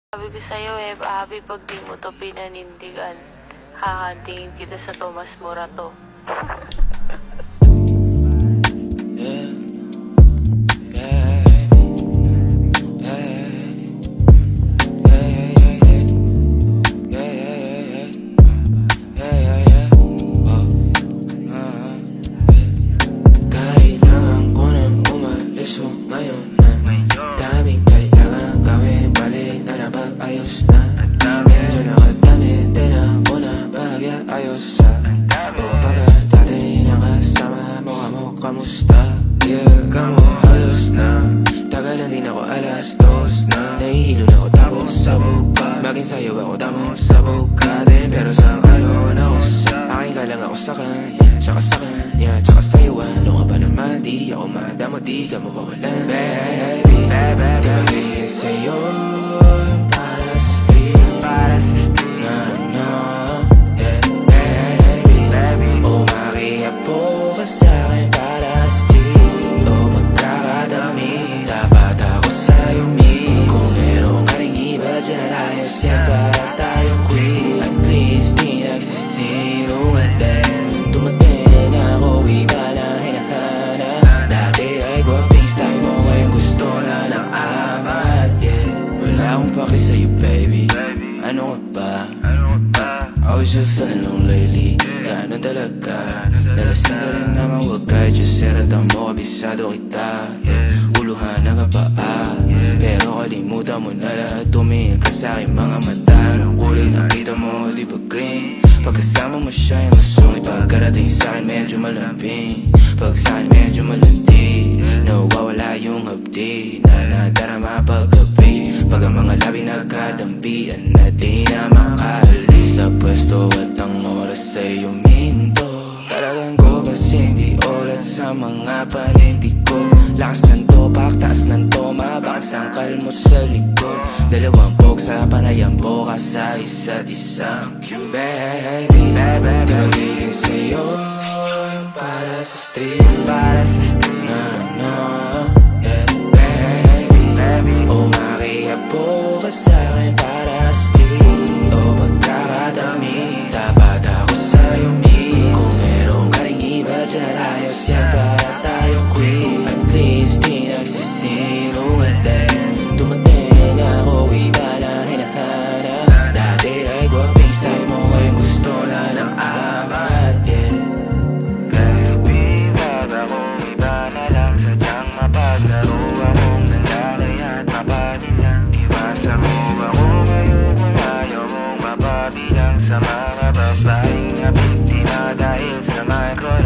Sabi ko sa'yo Abby, pag di mo to pinanindigan, hahantingin kita sa Tomas Morato. Kamusta? Yeah, kamo halos na tagalan din ako alas 2 na nahihilo na ako tapos sabog pa maging sayo ako tapos sabog ka din pero sa ngayon ako sa aking ka lang ako sa kanya tsaka sa kanya tsaka sa'yo ano ka ba naman di ako madamo di ka mawawalan baby di magiging sa'yo para sa street na yeah baby oh makiapo ka sa'kin yan para tayong queen. At least di nagsisinungaling. Dumating ako, iba na hinahanap. Dati ay gwaping style mo, ngayon gusto na ng amat. Yeah, wala akong paki sa'yo baby. Ano ka ba? I was just feeling low lately. Gano'n talaga. Nalasing ka rin naman, wag kahit yung seratan mo, kabisado kita. Uluhan na ka pa pero kalimutan mo na lahat. Tumingin ka sa'king mga mata. Ang kulay nakita mo, di ba green? Pagkasama mo siya yung masungit. Pagkarating sa'kin medyo malambing. Pag sa'kin medyo malandi, nawawala yung hapdi na nadarama paggabi. Pag ang mga labi nagkadampian na di na makaalis sa pwesto at ang oras ay uminto. Talagang ko kasing di ulat sa mga panindig ko. Lakas ng topak, taas ng toma, baka sangkal mo sa likod. Dalawang pog sa panayang boka sa isa't isa. Baby, di magiging sa'yo yung para sa street. Yeah baby, oh makiapo ka sa'kin para sa street. O pagkakadami, dapat ako sa'yo me. Kung meron ka rin iba dyan, ayos yan para tayo queen. At least di nagsisinungaling. Dumating ako, iba na hinahanap. Dati ay gwaping style mo, ngayon gusto na ng amat. Yeah baby, wag akong iba na lang. Sadyang mapaglaro akong nanlalay at mapanilang. Iwasan mo ako ngayon kung ayaw mong mapabilang sa mga babaeng nabiktima dahil sa micro